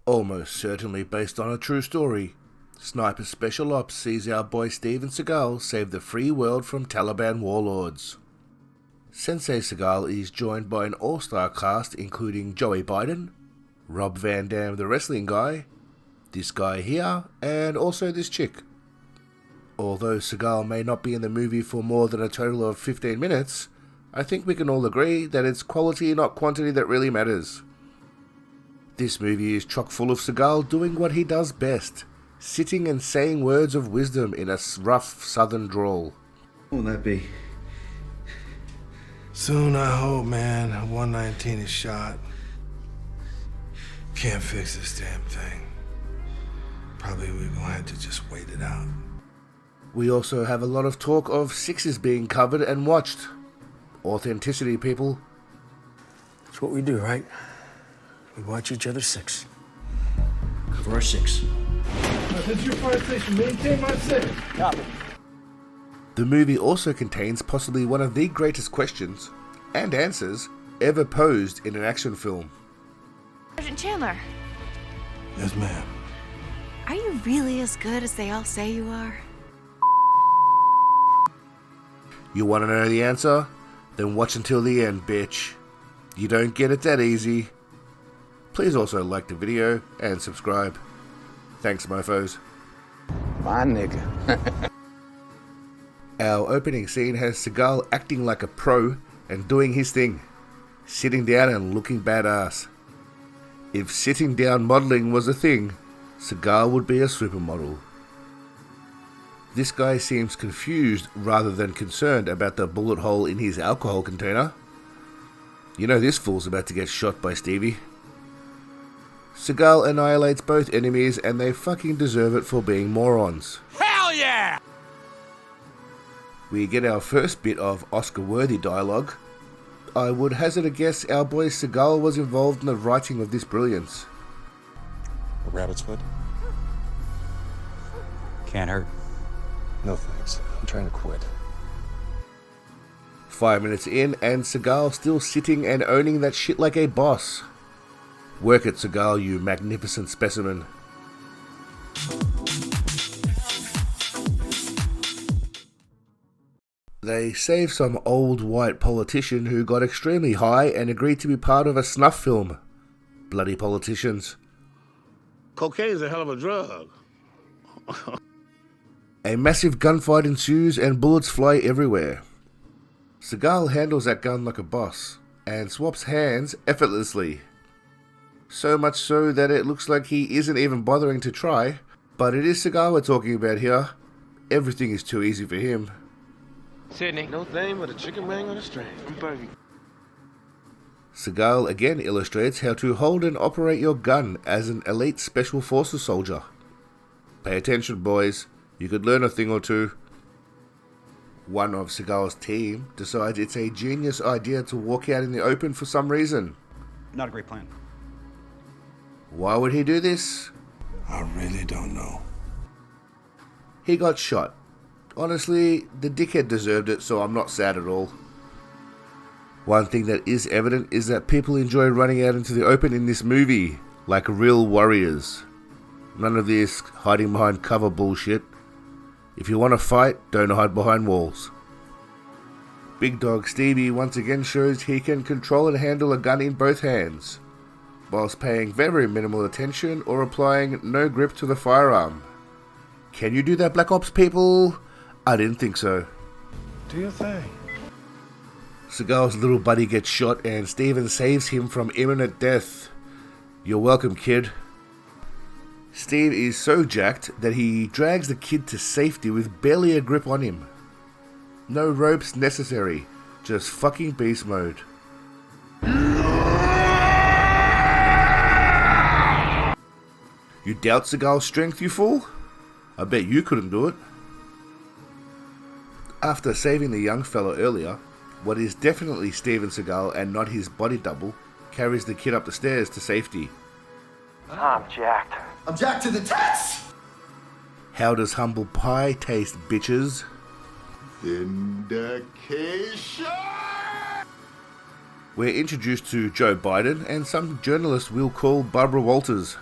Almost certainly based on a true story, Sniper Special Ops sees our boy Steven Seagal save the free world from Taliban warlords. Sensei Seagal is joined by an all-star cast including Joey Biden, Rob Van Dam the wrestling guy, this guy here, and also this chick. Although Seagal may not be in the movie for more than a total of 15 minutes, I think we can all agree that it's quality not quantity that really matters. This movie is chock full of Seagal doing what he does best, sitting and saying words of wisdom in a rough southern drawl. What will that be? Soon, I hope, man. 119 is shot. Can't fix this damn thing. Probably we're gonna have to just wait it out. We also have a lot of talk of sixes being covered and watched. Authenticity, people. That's what we do, right? We watch each other six. Cover our six. This is your fire station. Maintain my six. Copy. The movie also contains possibly one of the greatest questions and answers ever posed in an action film. Sergeant Chandler, Yes, ma'am. are you really as good as they all say you are? You want to know the answer? Then watch until the end, bitch. You don't get it that easy. Please also like the video and subscribe. Thanks, mofos. My nigga. Our opening scene has Seagal acting like a pro and doing his thing, sitting down and looking badass. If sitting down modeling was a thing, Seagal would be a supermodel. This guy seems confused rather than concerned about the bullet hole in his alcohol container. You know this fool's about to get shot by Stevie. Seagal annihilates both enemies and they fucking deserve it for being morons. Hell yeah! We get our first bit of Oscar-worthy dialogue. I would hazard a guess our boy Seagal was involved in the writing of this brilliance. A rabbit's foot? Can't hurt. No thanks. I'm trying to quit. 5 minutes in and Seagal still sitting and owning that shit like a boss. Work it, Seagal, you magnificent specimen. They save some old white politician who got extremely high and agreed to be part of a snuff film. Bloody politicians. Cocaine's a hell of a drug. A massive gunfight ensues and bullets fly everywhere. Seagal handles that gun like a boss and swaps hands effortlessly. So much so that it looks like he isn't even bothering to try, but it is Seagal we're talking about here. Everything is too easy for him. Sydney. No thing but a chicken wing on a string. Seagal again illustrates how to hold and operate your gun as an elite special forces soldier. Pay attention, boys. You could learn a thing or two. One of Seagal's team decides it's a genius idea to walk out in the open for some reason. Not a great plan. Why would he do this? I really don't know. He got shot. Honestly, the dickhead deserved it, so I'm not sad at all. One thing that is evident is that people enjoy running out into the open in this movie, like real warriors. None of this hiding behind cover bullshit. If you want to fight, don't hide behind walls. Big Dog Stevie once again shows he can control and handle a gun in both hands, whilst paying very minimal attention or applying no grip to the firearm. Can you do that, Black Ops people? I didn't think so. Do your thing. Seagal's little buddy gets shot and Steven saves him from imminent death. You're welcome, kid. Steve is so jacked that he drags the kid to safety with barely a grip on him. No ropes necessary, just fucking beast mode. You doubt Seagal's strength, you fool? I bet you couldn't do it. After saving the young fellow earlier, what is definitely Steven Seagal and not his body double carries the kid up the stairs to safety. I'm jacked. I'm jacked to the tits! How does humble pie taste, bitches? Vindication! We're introduced to Joe Biden and some journalists we'll call Barbara Walters.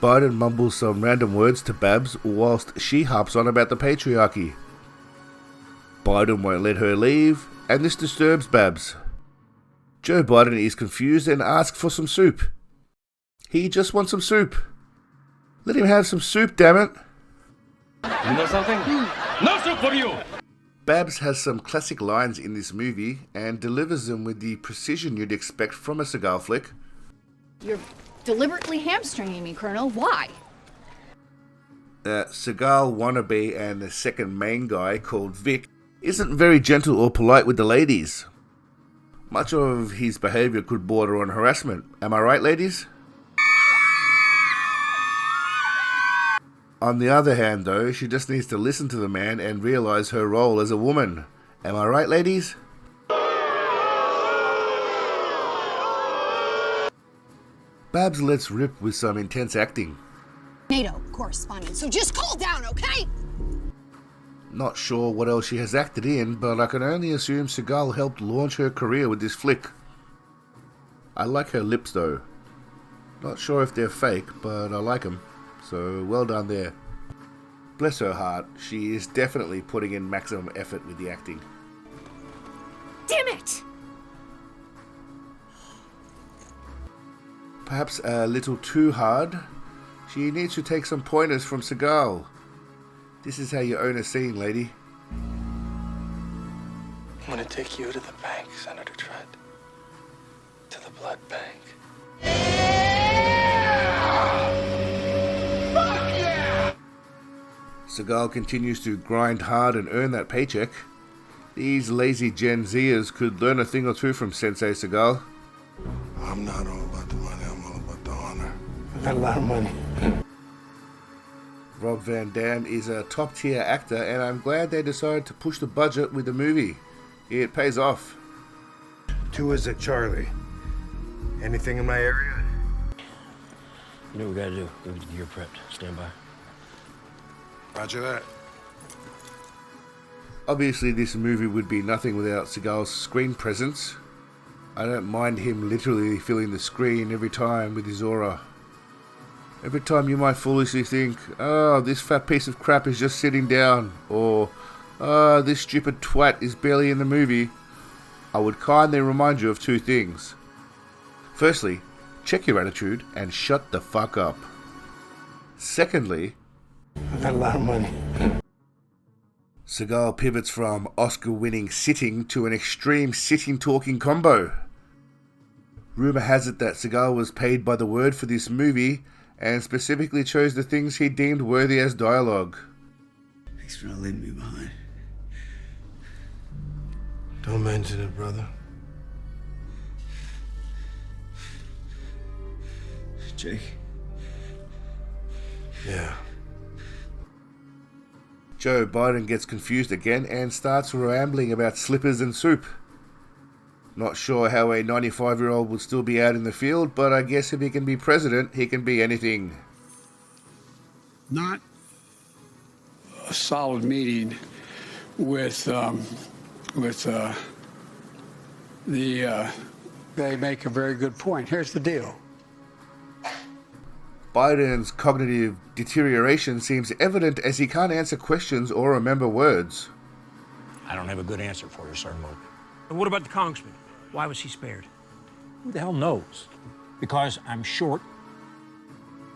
Biden mumbles some random words to Babs whilst she harps on about the patriarchy. Biden won't let her leave, and this disturbs Babs. Joe Biden is confused and asks for some soup. He just wants some soup. Let him have some soup, damn it. You know something? No soup for you! Babs has some classic lines in this movie and delivers them with the precision you'd expect from a Seagal flick. You're deliberately hamstringing me, Colonel. Why? Seagal wannabe and the second main guy, called Vic, isn't very gentle or polite with the ladies. Much of his behaviour could border on harassment. Am I right, ladies? On the other hand, though, she just needs to listen to the man and realise her role as a woman. Am I right, ladies? Babs lets rip with some intense acting. NATO correspondent, so just calm down, okay? Not sure what else she has acted in, but I can only assume Seagal helped launch her career with this flick. I like her lips though. Not sure if they're fake, but I like them. So well done there. Bless her heart, she is definitely putting in maximum effort with the acting. Damn it! Perhaps a little too hard. She needs to take some pointers from Seagal. This is how you own a scene, lady. I'm gonna take you to the bank, Senator Trent. To the blood bank. Seagal continues to grind hard and earn that paycheck. These lazy Gen Zers could learn a thing or two from Sensei Seagal. I'm not all about the money, I'm all about the honor. I got a lot of money. Rob Van Dam is a top tier actor, and I'm glad they decided to push the budget with the movie. It pays off. 2 is at Charlie. Anything in my area? You know what we gotta do? Go get the gear prepped. Stand by. Roger that. Obviously, this movie would be nothing without Seagal's screen presence. I don't mind him literally filling the screen every time with his aura. Every time you might foolishly think, oh, this fat piece of crap is just sitting down, or, oh, this stupid twat is barely in the movie, I would kindly remind you of 2 things. Firstly, check your attitude and shut the fuck up. Secondly, I got a lot of money. Seagal pivots from Oscar-winning sitting to an extreme sitting-talking combo. Rumour has it that Seagal was paid by the word for this movie and specifically chose the things he deemed worthy as dialogue. Thanks for not leaving me behind. Don't mention it, brother. Jake. Yeah. Joe Biden gets confused again and starts rambling about slippers and soup. Not sure how a 95-year-old would still be out in the field, but I guess if he can be president, he can be anything. Not a solid meeting with they make a very good point. Here's the deal. Biden's cognitive deterioration seems evident as he can't answer questions or remember words. I don't have a good answer for you, sir. And what about the congressman? Why was he spared? Who the hell knows? Because I'm short.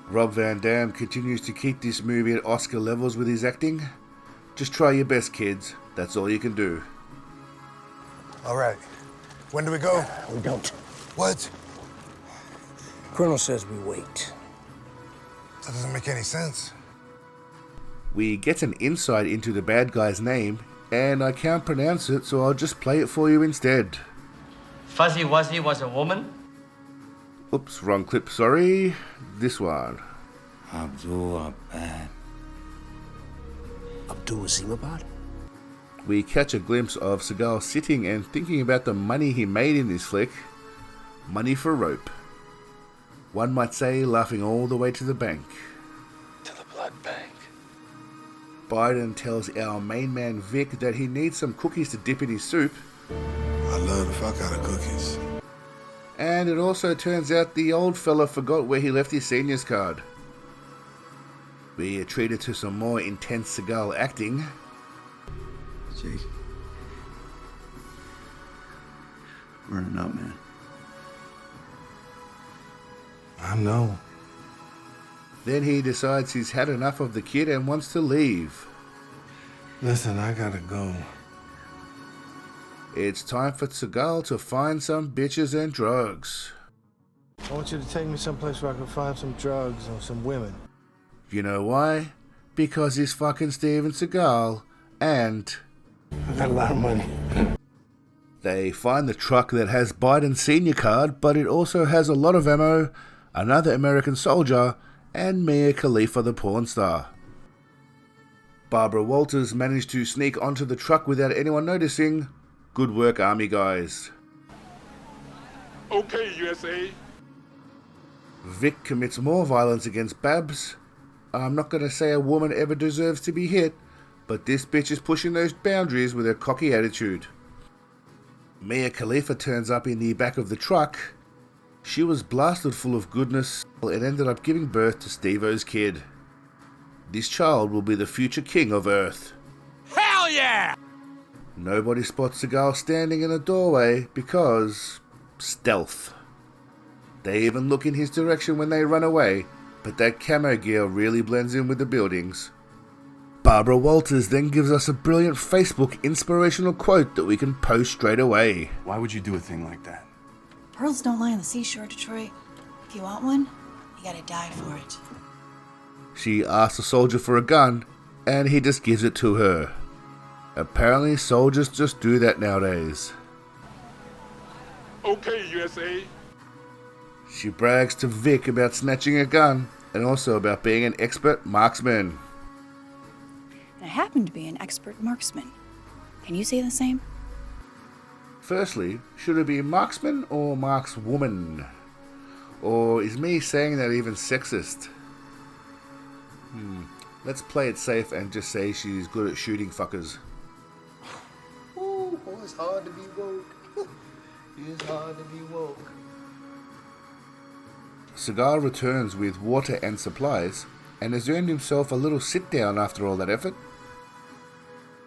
Rob Van Dam continues to keep this movie at Oscar levels with his acting. Just try your best, kids. That's all you can do. All right. When do we go? We don't. What? Colonel says we wait. That doesn't make any sense. We get an insight into the bad guy's name, and I can't pronounce it, so I'll just play it for you instead. Fuzzy Wuzzy was a woman? Oops, wrong clip, sorry. This one. Abdul-Abad. Abdul-Azimabad? We catch a glimpse of Seagal sitting and thinking about the money he made in this flick. Money for rope. One might say laughing all the way to the bank. To the blood bank. Biden tells our main man Vic that he needs some cookies to dip in his soup. I love the fuck out of cookies. And it also turns out the old fella forgot where he left his seniors card. We are treated to some more intense Seagal acting. Jake. Running up, man. I know. Then he decides he's had enough of the kid and wants to leave. Listen, I gotta go. It's time for Seagal to find some bitches and drugs. I want you to take me someplace where I can find some drugs and some women. You know why? Because he's fucking Steven Seagal, and I got a lot of money. They find the truck that has Biden's senior card, but it also has a lot of ammo, another American soldier, and Mia Khalifa the porn star. Barbara Walters managed to sneak onto the truck without anyone noticing. Good work, Army guys. Okay, USA. Vic commits more violence against Babs. I'm not going to say a woman ever deserves to be hit, but this bitch is pushing those boundaries with her cocky attitude. Mia Khalifa turns up in the back of the truck. She was blasted full of goodness and ended up giving birth to Stevo's kid. This child will be the future king of Earth. Hell yeah! Nobody spots Seagal standing in a doorway because stealth. They even look in his direction when they run away, but that camo gear really blends in with the buildings. Barbara Walters then gives us a brilliant Facebook inspirational quote that we can post straight away. Why would you do a thing like that? Pearls don't lie on the seashore, Detroit. If you want one, you gotta die for it. She asks a soldier for a gun, and he just gives it to her. Apparently soldiers just do that nowadays. Okay, USA. She brags to Vic about snatching a gun, and also about being an expert marksman. And I happen to be an expert marksman. Can you say the same? Firstly, should it be marksman or markswoman? Or is me saying that even sexist? Let's play it safe and just say she's good at shooting fuckers. Ooh, it's hard to be woke. It's hard to be woke. Seagal returns with water and supplies, and has earned himself a little sit-down after all that effort.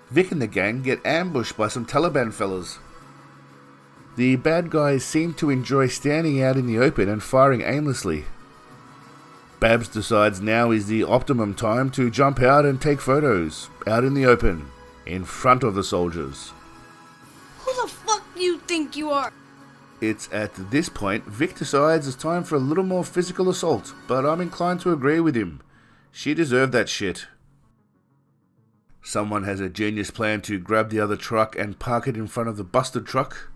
Vic and the gang get ambushed by some Taliban fellas. The bad guys seem to enjoy standing out in the open and firing aimlessly. Babs decides now is the optimum time to jump out and take photos, out in the open, in front of the soldiers. Who the fuck do you think you are? It's at this point Vic decides it's time for a little more physical assault, but I'm inclined to agree with him. She deserved that shit. Someone has a genius plan to grab the other truck and park it in front of the busted truck.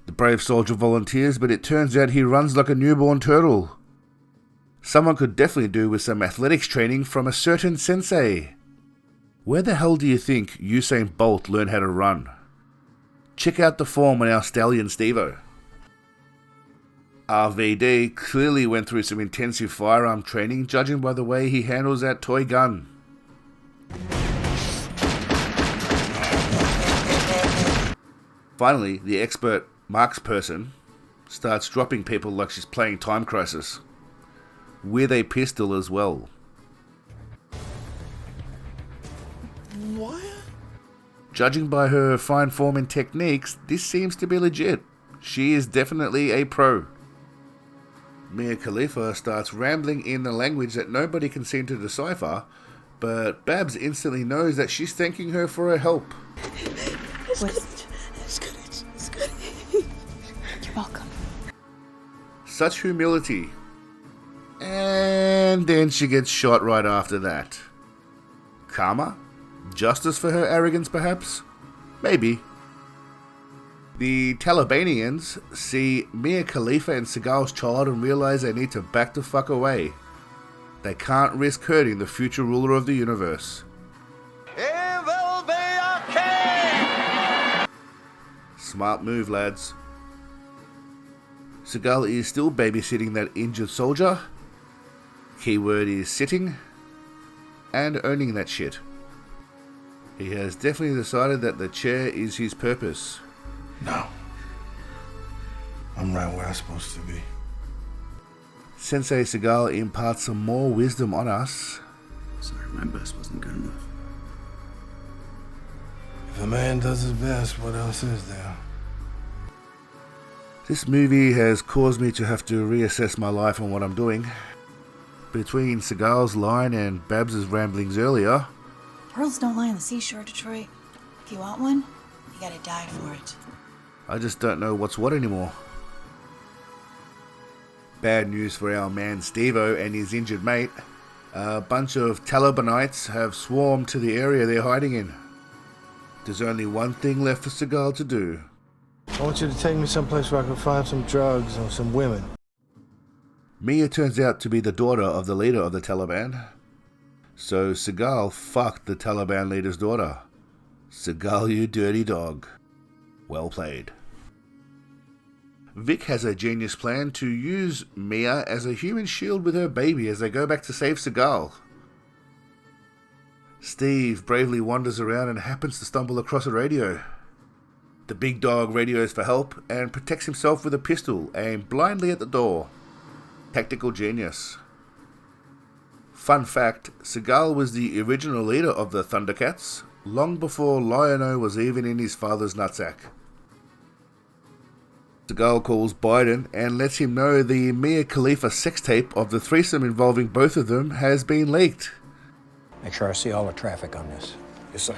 The brave soldier volunteers, but it turns out he runs like a newborn turtle. Someone could definitely do with some athletics training from a certain Sensei. Where the hell do you think Usain Bolt learned how to run? Check out the form on our stallion Stevo. RVD clearly went through some intensive firearm training, judging by the way he handles that toy gun. Finally, the expert marksperson starts dropping people like she's playing Time Crisis, with a pistol as well. What? Judging by her fine form and techniques, this seems to be legit. She is definitely a pro. Mia Khalifa starts rambling in the language that nobody can seem to decipher, but Babs instantly knows that she's thanking her for her help. It's good. You're welcome. Such humility. And then she gets shot right after that. Karma? Justice for her arrogance, perhaps? Maybe. The Talibanians see Mia Khalifa and Seagal's child and realize they need to back the fuck away. They can't risk hurting the future ruler of the universe. It will be okay! Smart move, lads. Seagal is still babysitting that injured soldier. Keyword is sitting. And owning that shit. He has definitely decided that the chair is his purpose. No. I'm right where I'm supposed to be. Sensei Seagal imparts some more wisdom on us. Sorry, my best wasn't good enough. If a man does his best, what else is there? This movie has caused me to have to reassess my life on what I'm doing. Between Seagal's line and Babs's ramblings earlier, Pearls don't lie on the seashore, Detroit. If you want one, you gotta die for it. I just don't know what's what anymore. Bad news for our man Stevo and his injured mate. A bunch of Talibanites have swarmed to the area they're hiding in. There's only one thing left for Seagal to do. I want you to take me someplace where I can find some drugs and some women. Mia turns out to be the daughter of the leader of the Taliban. So Seagal fucked the Taliban leader's daughter. Seagal, you dirty dog. Well played. Vic has a genius plan to use Mia as a human shield with her baby as they go back to save Seagal. Steve bravely wanders around and happens to stumble across a radio. The big dog radios for help and protects himself with a pistol aimed blindly at the door. Tactical genius. Fun fact, Seagal was the original leader of the Thundercats, long before Lion-O was even in his father's nutsack. Seagal calls Biden and lets him know the Mia Khalifa sex tape of the threesome involving both of them has been leaked. Make sure I see all the traffic on this. Yes, sir.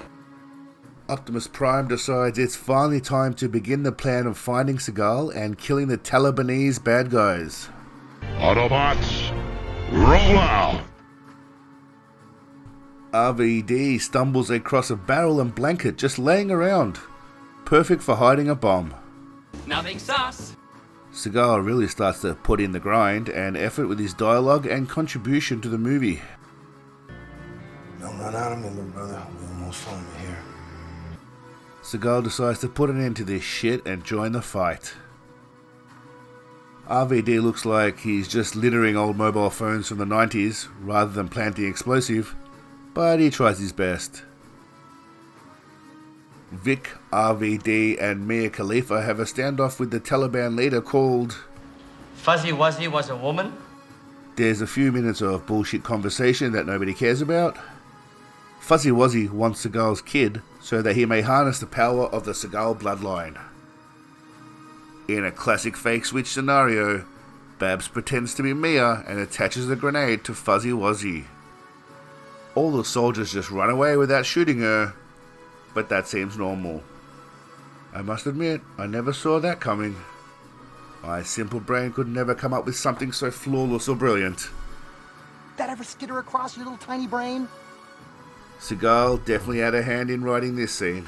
Optimus Prime decides it's finally time to begin the plan of finding Seagal and killing the Talibanese bad guys. Autobots, roll out! RVD stumbles across a barrel and blanket just laying around. Perfect for hiding a bomb. Nothing sus. Seagal really starts to put in the grind and effort with his dialogue and contribution to the movie. Don't run out of me, little brother. We almost saw me here. Seagal decides to put an end to this shit and join the fight. RVD looks like he's just littering old mobile phones from the 90s rather than planting explosive, but he tries his best. Vic, RVD and Mia Khalifa have a standoff with the Taliban leader called Fuzzy Wuzzy was a woman. There's a few minutes of bullshit conversation that nobody cares about. Fuzzy Wuzzy wants Seagal's kid so that he may harness the power of the Seagal bloodline. In a classic fake switch scenario, Babs pretends to be Mia and attaches a grenade to Fuzzy Wuzzy. All the soldiers just run away without shooting her, but that seems normal. I must admit, I never saw that coming. My simple brain could never come up with something so flawless or brilliant. That ever skitter across your little tiny brain? Seagal definitely had a hand in writing this scene.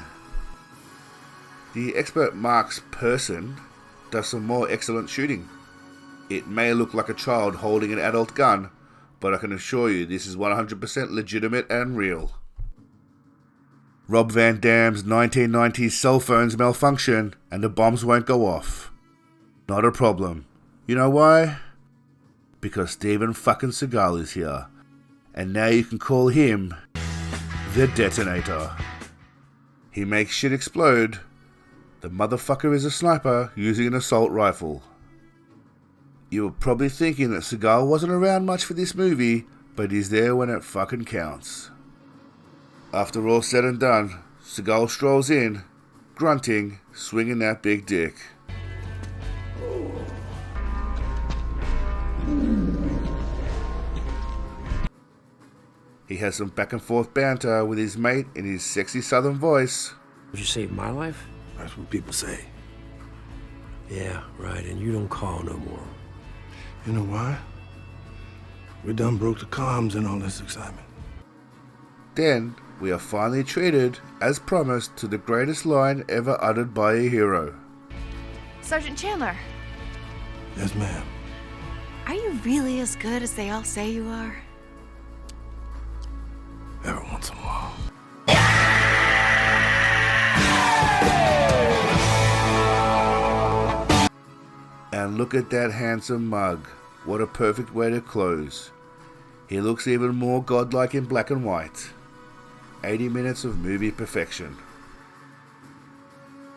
The expert Mark's person does some more excellent shooting. It may look like a child holding an adult gun, but I can assure you this is 100% legitimate and real. Rob Van Dam's 1990s cell phones malfunction and the bombs won't go off. Not a problem. You know why? Because Steven fucking Seagal is here. And now you can call him the Detonator. He makes shit explode. The motherfucker is a sniper using an assault rifle. You were probably thinking that Seagal wasn't around much for this movie, but he's there when it fucking counts. After all said and done, Seagal strolls in, grunting, swinging that big dick. He has some back and forth banter with his mate in his sexy southern voice. You saved my life? That's what people say. Yeah, right, and you don't call no more. You know why? We done broke the comms in all this excitement. Then, we are finally treated, as promised, to the greatest line ever uttered by a hero. Sergeant Chandler, Yes, ma'am. are you really as good as they all say you are? Every once in a while. And look at that handsome mug. What a perfect way to close. He looks even more godlike in black and white. 80 minutes of movie perfection.